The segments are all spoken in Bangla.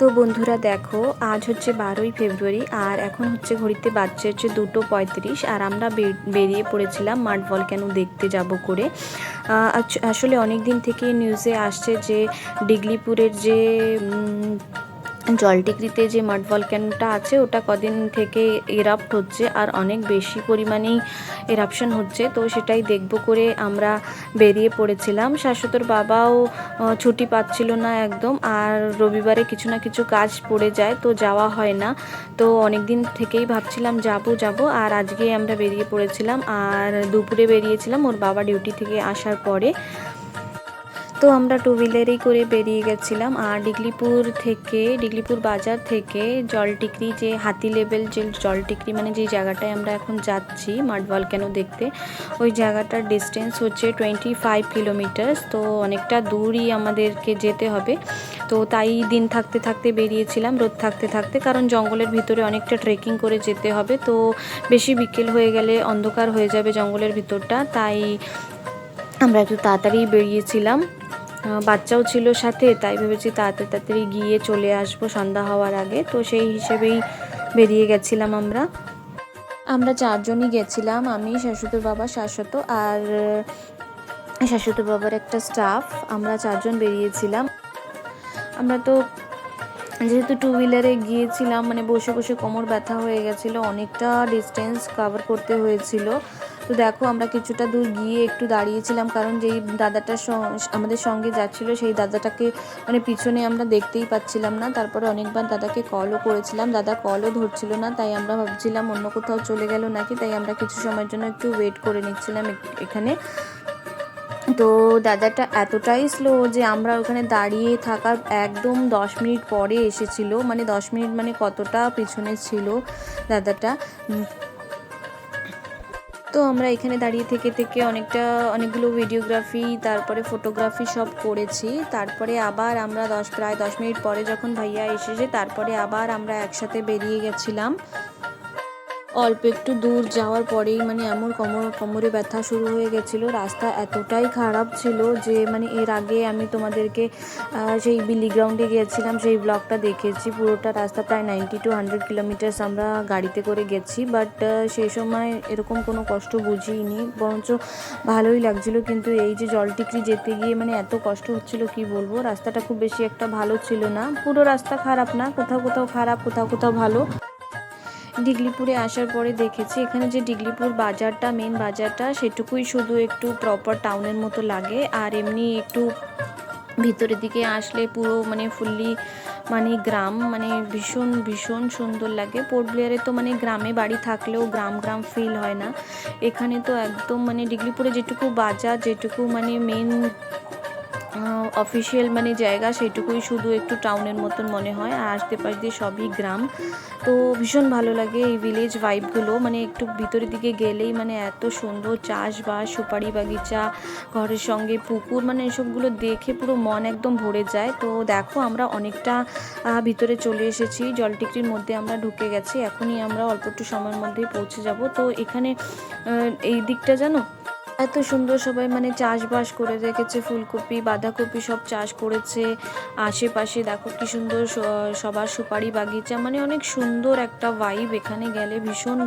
তো বন্ধুরা দেখো, আজ হচ্ছে 12ই ফেব্রুয়ারি আর এখন হচ্ছে ঘড়িতে বাজছে হচ্ছে 2:35 আর আমরা বেরিয়ে পড়েছিলাম মাড ভলক্যানো দেখতে যাব করে। আসলে অনেক দিন থেকে নিউজে আসছে যে ডিগলিপুরের যে জলটিকরিতে যে মাড ভলক্যানোটা আছে ওটা কদিন থেকে এরাপ্ট হচ্ছে আর অনেক বেশি পরিমাণেই এরাপশন হচ্ছে। তো সেটাই দেখব করে আমরা বেরিয়ে পড়েছিলাম। শাশ্বতর বাবাও ছুটি পাচ্ছিল না একদম, আর রবিবারে কিছু না কিছু কাজ পড়ে যায় তো যাওয়া হয় না। তো অনেক দিন থেকেই ভাবছিলাম যাব আর আজকে আমরা বেরিয়ে পড়েছিলাম আর দুপুরে বেরিয়েছিলাম ওর বাবা ডিউটি থেকে আসার পরে। তো আমরা টু হুইলারেই করে বেরিয়ে গেছিলাম আর ডিগলিপুর বাজার থেকে জলটিকরি যে হাতি লেভেল যে জলটিকরি মানে যে জায়গাটায় আমরা এখন যাচ্ছি মাড ভলক্যানো দেখতে, ওই জায়গাটার ডিস্টেন্স হচ্ছে 25 কিলোমিটার। তো অনেকটা দূরই আমাদেরকে যেতে হবে। তো তাই দিন থাকতে থাকতে বেরিয়েছিলাম, রোদ থাকতে থাকতে, কারণ জঙ্গলের ভিতরে অনেকটা ট্রেকিং করে যেতে হবে। তো বেশি বিকেল হয়ে গেলে অন্ধকার হয়ে যাবে জঙ্গলের ভিতরটা, তাই আমরা একটু তাড়াতাড়ি বেরিয়েছিলাম। বাচ্চাও ছিল সাথে, তাই ভেবেছি তাড়াতাড়ি গিয়ে চলে আসবো সন্ধ্যা হওয়ার আগে। তো সেই হিসেবেই বেরিয়ে গেছিলাম আমরা চারজনই গেছিলাম, আমি, শাশুড়ির বাবা, শাশ্বত আর শাশুড়ির বাবার একটা স্টাফ। আমরা চারজন বেরিয়েছিলাম। আমরা তো যেহেতু টু হুইলারে গিয়েছিলাম, মানে বসে বসে কোমর ব্যথা হয়ে গেছিলো, অনেকটা ডিস্টেন্স কভার করতে হয়েছিল। তো দেখো, আমরা কিছুটা দূর গিয়ে একটু দাঁড়িয়েছিলাম, কারণ যেই দাদাটা আমাদের সঙ্গে যাচ্ছিলো সেই দাদাটাকে মানে পিছনে আমরা দেখতেই পাচ্ছিলাম না। তারপরে অনেকবার দাদাকে কলও করেছিলাম, দাদা কলও ধরছিল না, তাই আমরা ভাবছিলাম অন্য কোথাও চলে গেল নাকি, তাই আমরা কিছু সময়ের জন্য একটু ওয়েট করে নিচ্ছিলাম এখানে। তো দাদাটা এতটাই স্লো যে আমরা ওখানে দাঁড়িয়ে থাকার একদম 10 মিনিট পরে এসেছিলো। মানে 10 মিনিট মানে কতটা পিছনে ছিল দাদাটা। তো আমরা এখানে দাঁড়িয়ে থেকে অনেকগুলো ভিডিওগ্রাফি তারপরে ফটোগ্রাফি সব করেছি। তারপরে আবার আমরা প্রায় 10 মিনিট পরে যখন ভাইয়া এসেছে, তারপরে আবার আমরা একসাথে বেরিয়ে গেছিলাম। অল্প একটু দূর যাওয়ার পরেই মানে এমন কোমরে ব্যথা শুরু হয়ে গেছিলো। রাস্তা এতটাই খারাপ ছিল যে মানে এর আগে আমি তোমাদেরকে সেই বিলি গ্রাউন্ডে গিয়েছিলাম, সেই ব্লগটা দেখেছি। পুরোটা রাস্তা প্রায় 90 to 100 কিলোমিটার্স আমরা গাড়িতে করে গেছি, বাট সেই সময় এরকম কোনো কষ্ট বুঝিনি, বরঞ্চ ভালোই লাগছিলো। কিন্তু এই যে জলটিকরি যেতে গিয়ে মানে এত কষ্ট হচ্ছিলো কি বলবো। রাস্তাটা খুব বেশি একটা ভালো ছিল না, পুরো রাস্তা খারাপ না, কোথাও খারাপ, কোথাও ভালো। ডিগলিপুরে আসার পরে দেখেছি এখানে যে ডিগলিপুর বাজারটা, মেন বাজারটা, সেটুকুই শুধু একটু প্রপার টাউনের মতো লাগে। আর এমনি একটু ভিতরের দিকে আসলে পুরো মানে ফুললি মানে গ্রাম, মানে ভীষণ সুন্দর লাগে। পোর্ট ব্লেয়ারে তো মানে গ্রামে বাড়ি থাকলেও গ্রাম ফিল হয় না। এখানে তো একদম মানে ডিগলিপুরে যেটুকু বাজার, যেটুকু মানে মেন অফিসিয়াল মানে জায়গা, সেটুকুই শুধু একটু টাউনের মতন মনে হয়, আর আশেপাশ দিয়ে সবই গ্রাম। তো ভীষণ ভালো লাগে এই ভিলেজ ভাইবগুলো। মানে একটু ভিতরের দিকে গেলেই মানে এত সুন্দর চাষবাস, সুপারি বাগিচা, ঘরের সঙ্গে পুকুর, মানে এসবগুলো দেখে পুরো মন একদম ভরে যায়। তো দেখো, আমরা অনেকটা ভিতরে চলে এসেছি, জলটিকরির মধ্যে আমরা ঢুকে গেছি। এখনই আমরা অল্প একটু সময়ের মধ্যেই পৌঁছে যাব। তো এখানে এই দিকটা জানো এত সুন্দর সবাই মানে চাষবাস করে রেখেছে, ফুলকপি, বাঁধাকপি সব চাষ করেছে। আশেপাশে দেখো কি সুন্দর সবার সুপারি বাগিচা, মানে অনেক সুন্দর একটা ভাইব। এখানে গেলে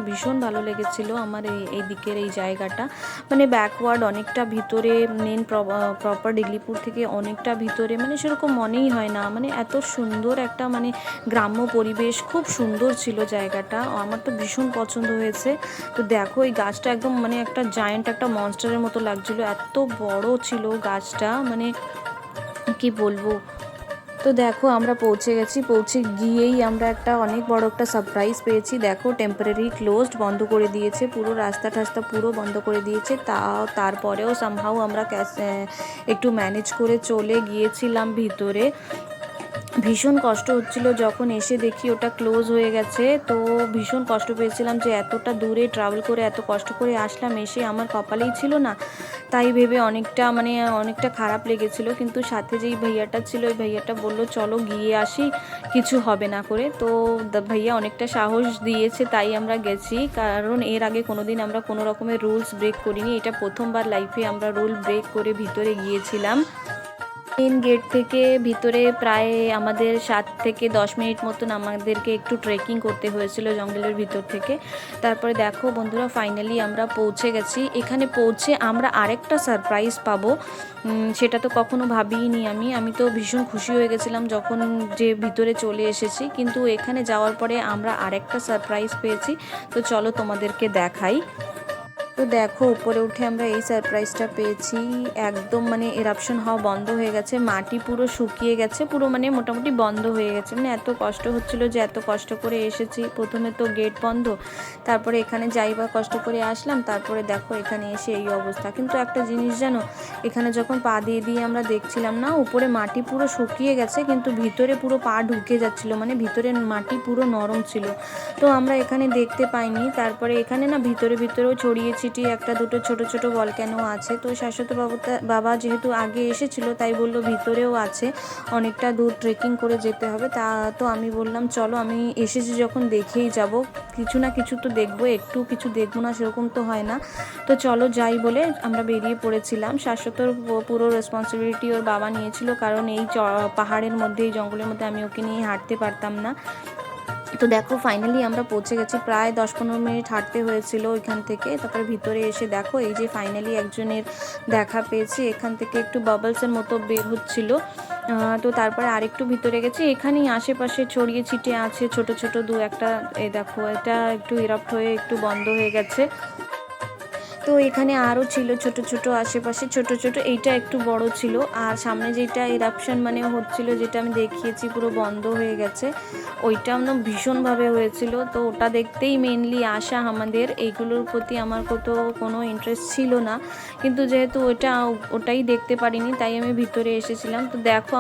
ভীষণ ভালো লেগেছিল আমার এই দিকের এই জায়গাটা। মানে ব্যাকওয়ার্ড, অনেকটা ভিতরে, মেন প্রপার ডিগলিপুর থেকে অনেকটা ভিতরে, মানে সেরকম মনেই হয় না। মানে এত সুন্দর একটা মানে গ্রাম্য পরিবেশ, খুব সুন্দর ছিল জায়গাটা, আমার তো ভীষণ পছন্দ হয়েছে। তো দেখো, এই গাছটা একদম মানে একটা জায়ান্ট, একটা মনস্টারের মতো লাগছিল, এত বড় ছিল গাছটা, মানে কি বলবো। তো দেখো, আমরা পৌঁছে গিয়েই আমরা অনেক বড় একটা সারপ্রাইজ পেয়েছি। দেখো, টেম্পোরারি ক্লোজড, বন্ধ করে দিয়েছে, পুরো রাস্তা পুরো বন্ধ করে দিয়েছে। তারপরেও সামহাউ আমরা একটু ম্যানেজ করে চলে গিয়েছিলাম ভিতরে। ভীষণ কষ্ট হচ্ছিল যখন এসে দেখি ওটা ক্লোজ হয়ে গেছে। তো ভীষণ কষ্ট পেয়েছিলাম যে এতটা দূরে ট্রাভেল করে এত কষ্ট করে আসলাম, এসে আমার কপালেই ছিল না, তাই ভেবে অনেকটা খারাপ লেগেছিল। কিন্তু সাথে যেই ভাইয়াটা ছিল, ওই ভাইয়াটা বললো চলো গিয়ে আসি, কিছু হবে না করে। তো ভাইয়া অনেকটা সাহস দিয়েছে, তাই আমরা গেছি। কারণ এর আগে কোনোদিন আমরা কোনো রকমের রুলস ব্রেক করিনি, এটা প্রথমবার লাইফে আমরা রুল ব্রেক করে ভিতরে গিয়েছিলাম। মেন গেট থেকে ভিতরে প্রায় আমাদের 7 থেকে 10 মিনিট মতন আমাদেরকে একটু ট্রেকিং করতে হয়েছিল জঙ্গলের ভিতর থেকে। তারপরে দেখো বন্ধুরা, ফাইনালি আমরা পৌঁছে গেছি। এখানে পৌঁছে আমরা আরেকটা সারপ্রাইজ পাবো, সেটা তো কখনো ভাবিনি আমি তো ভীষণ খুশি হয়ে গেছিলাম যখন যে ভিতরে চলে এসেছি, কিন্তু এখানে যাওয়ার পরে আমরা আরেকটা সারপ্রাইজ পেয়েছি। তো চলো তোমাদেরকে দেখাই। তো দেখো, উপরে উঠে আমরা এই সারপ্রাইজটা পেয়েছি। একদম মানে এরাপশন হওয়া বন্ধ হয়ে গেছে, মাটি পুরো শুকিয়ে গেছে, পুরো মানে মোটামুটি বন্ধ হয়ে গেছে। মানে এত কষ্ট হচ্ছিল যে এত কষ্ট করে এসেছি, প্রথমে তো গেট বন্ধ, তারপরে এখানে যাইবা কষ্ট করে আসলাম, তারপরে দেখো এখানে এসে এই অবস্থা। কিন্তু একটা জিনিস জানো, এখানে যখন পা দিয়ে দিয়ে আমরা দেখছিলাম না, উপরে মাটি পুরো শুকিয়ে গেছে কিন্তু ভিতরে পুরো পা ঢুকে যাচ্ছিলো, মানে ভিতরের মাটি পুরো নরম ছিল। তো আমরা এখানে দেখতে পাইনি। তারপরে এখানে না ভিতরে ভিতরেও ছড়িয়ে ছিটিয়ে একটা দুটো ছোট ছোট ভলক্যানো আছে। তো শাশ্বত বাবা যেহেতু আগে এসেছিল তাই বললো ভিতরেও আছে, অনেকটা দূর ট্রেকিং করে যেতে হবে। তো আমি বললাম চলো, আমি এসেছি যখন দেখেই যাব, কিছু না কিছু তো দেখবো, একটু কিছু দেখবো না সেরকম তো হয় না। তো চলো যাই বলে আমরা বেরিয়ে পড়েছিলাম। শাশ্বতর পুরো রেসপন্সিবিলিটি ওর বাবা নিয়েছিল, কারণ এই পাহাড়ের মধ্যে, এই জঙ্গলের মধ্যে আমি ওকে নিয়ে হাঁটতে পারতাম না। তো দেখো ফাইনালি আমরা পৌঁছে গেছি, প্রায় 10-15 মিনিট হাঁটতে হয়েছিল ওইখান থেকে। তারপরে ভিতরে এসে দেখো এই যে ফাইনালি একজনের দেখা পেয়েছি, এখান থেকে একটু বাবলসের মতো বের হচ্ছিল। তো তারপরে আরেকটু ভিতরে গেছি, এখানেই আশেপাশে ছড়িয়ে ছিটিয়ে আছে ছোট ছোট দু একটা। এই দেখো, এটা একটু ইরাপ্ট হয়ে একটু বন্ধ হয়ে গেছে। তো এখানে আরও ছিল ছোট ছোট, আশেপাশে ছোট ছোট, এইটা একটু বড় ছিল। আর সামনে যেটা এরাপশন মানে হচ্ছিল, যেটা আমি দেখিয়েছি পুরো বন্ধ হয়ে গেছে, ওইটা আমরা ভীষণভাবে হয়েছিল। তো ওটা দেখতেই মেনলি আসা আমাদের, এইগুলোর প্রতি আমার কোনো ইন্টারেস্ট ছিল না, কিন্তু যেহেতু ওটাই দেখতে পারিনি তাই আমি ভিতরে এসেছিলাম। তো দেখো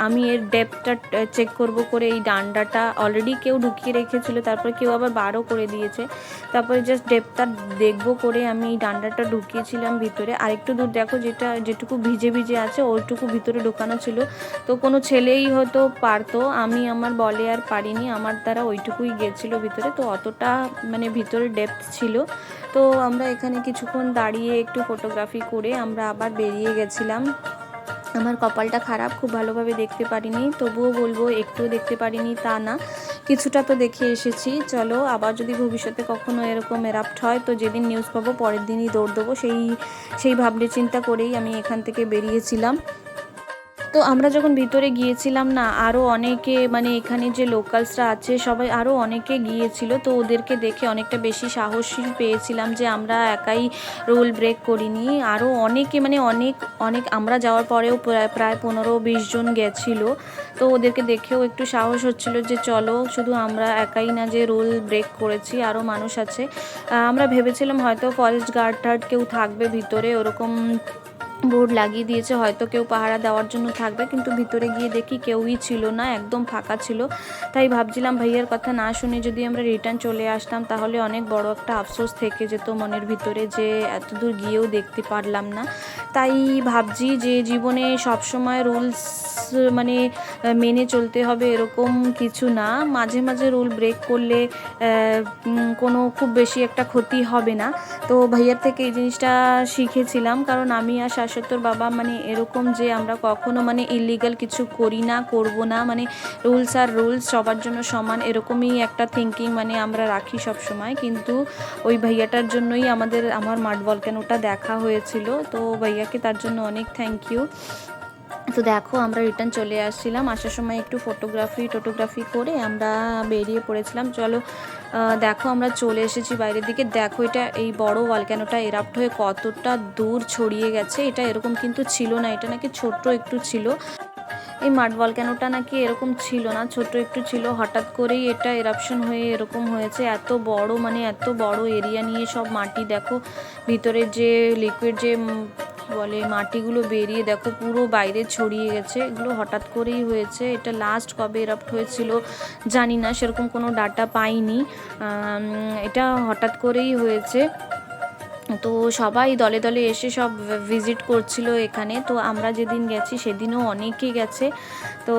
আমি এর ডেপথটা চেক করব করে এই ডান্ডাটা অলরেডি কেউ ঢুকিয়ে রেখেছিল, তারপরে কেউ আবার বারও করে দিয়েছে, তারপরে জাস্ট ডেপথটা দেখবো করে আমি এই ডান্ডাটা ঢুকিয়েছিলাম ভিতরে। আরেকটু দূর দেখো, যেটুকু ভিজে ভিজে আছে ওইটুকু ভিতরে ঢোকানো ছিল। তো কোনো ছেলেই হয়তো পারতো, আমি আমার বলে আর পারিনি, আমার দ্বারা ওইটুকুই গেছিলো ভিতরে। তো অতটা মানে ভিতরে ডেপথ ছিল। তো আমরা এখানে কিছুক্ষণ দাঁড়িয়ে একটু ফটোগ্রাফি করে আমরা আবার বেরিয়ে গেছিলাম। আমার কপালটা খারাপ, খুব ভালোভাবে দেখতে পারিনি, তবুও বলবো একটুও দেখতে পারিনি তা না, কিছুটা তো দেখে এসেছি। চলো আবার যদি ভবিষ্যতে কখনো এরকম এরাপ্ট হয়, তো যেদিন নিউজ পাবো পরের দিনই দৌড় দেবো, সেই ভাবনা চিন্তা করেই আমি এখান থেকে বেরিয়েছিলাম। তো আমরা যখন ভিতরে গিয়েছিলাম না, আরও অনেকে মানে এখানে যে লোকালসরা আছে সবাই আরও অনেকে গিয়েছিল। তো ওদেরকে দেখে অনেকটা বেশি সাহসী পেয়েছিলাম যে আমরা একাই রুল ব্রেক করিনি, আরও অনেকে মানে অনেক আমরা যাওয়ার পরেও প্রায় 15-20 জন গেছিলো। তো ওদেরকে দেখেও একটু সাহস হচ্ছিল যে চলো, শুধু আমরা একাই না যে রুল ব্রেক করেছি, আরও মানুষ আছে। আমরা ভেবেছিলাম হয়তো ফরেস্ট গার্ড কেউ থাকবে ভিতরে, ওরকম বোর্ড লাগিয়ে দিয়েছে, হয়তো কেউ পাহারা দেওয়ার জন্য থাকবে, কিন্তু ভিতরে গিয়ে দেখি কেউই ছিল না, একদম ফাঁকা ছিল। তাই ভাবছিলাম ভাইয়ার কথা না শুনে যদি আমরা রিটার্ন চলে আসতাম তাহলে অনেক বড় একটা আফসোস থেকে যেত মনের ভিতরে, যে এত দূর গিয়েও দেখতে পারলাম না। তাই ভাবছি যে জীবনে সবসময় রুলস মানে মেনে চলতে হবে এরকম কিছু না, মাঝে মাঝে রুল ব্রেক করলে কোনো খুব বেশি একটা ক্ষতি হবে না। তো ভাইয়ার থেকে এই জিনিসটা শিখেছিলাম, কারণ আমি আর শাশ্বতর বাবা মানে এরকম যে আমরা কখনো মানে ইলিগাল কিছু করি না, করব না, মানে রুলস আর রুলস সবার জন্য সমান, এরকমই একটা থিঙ্কিং মানে আমরা রাখি সব সময়। কিন্তু ওই ভাইয়াটার জন্যই আমার মাড ভলক্যানোটা দেখা হয়েছিল। তো ভাইয়াকে তার জন্য অনেক থ্যাংক ইউ। তো দেখো আমরা রিটার্ন চলে আসছিলাম, আসার সময় একটু টোটোগ্রাফি করে আমরা বেরিয়ে পড়েছিলাম। চলো দেখো আমরা চলে এসেছি বাইরের দিকে। দেখো এটা এই বড় ভলক্যানোটা এরাপ্ট হয়ে কতটা দূর ছড়িয়ে গেছে, এটা এরকম কিন্তু ছিল না, এটা নাকি ছোট্ট একটু ছিল। এই মাড ভলক্যানোটা নাকি এরকম ছিল না, ছোট একটু ছিল, হঠাৎ করেই এটা এরাপশন হয়ে এরকম হয়েছে। এত বড় মানে এত বড় এরিয়া নিয়ে সব মাটি, দেখো ভিতরে যে লিকুইড যে বলে মাটিগুলো বেরিয়ে দেখো পুরো বাইরে ছড়িয়ে গেছে, এগুলো হঠাৎ করেই হয়েছে। এটা লাস্ট কবে এরাপ্ট হয়েছিল জানি না, সেরকম কোনো ডাটা পাইনি, এটা হঠাৎ করেই হয়েছে। তো সবাই দলে দলে এসে সব ভিজিট করছিল এখানে। তো আমরা যেদিন গেছি সেদিনও অনেকেই গেছে। তো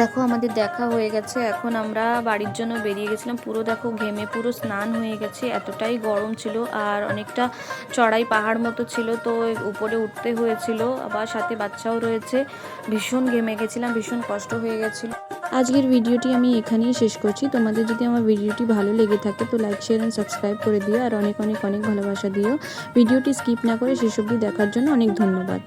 দেখো আমাদের দেখা হয়ে গেছে, এখন আমরা বাড়ির জন্য বেরিয়ে গেছিলাম। পুরো দেখো ঘেমে পুরো স্নান হয়ে গেছে, এতটাই গরম ছিল আর অনেকটা চড়াই পাহাড় মতো ছিল, তো উপরে উঠতে হয়েছিল, আবার সাথে বাচ্চাও রয়েছে। ভীষণ ঘেমে গেছিলাম, ভীষণ কষ্ট হয়ে গেছিলো। আজকের ভিডিওটি আমি এখানেই শেষ করছি। তোমাদের যদি আমার ভিডিওটি ভালো লেগে থাকে তো লাইক, শেয়ার অ্যান্ড সাবস্ক্রাইব করে দিও, আর অনেক অনেক অনেক ভালোবাসা দিও। ভিডিওটি স্কিপ না করে শেষ অবধি দেখার জন্য অনেক ধন্যবাদ।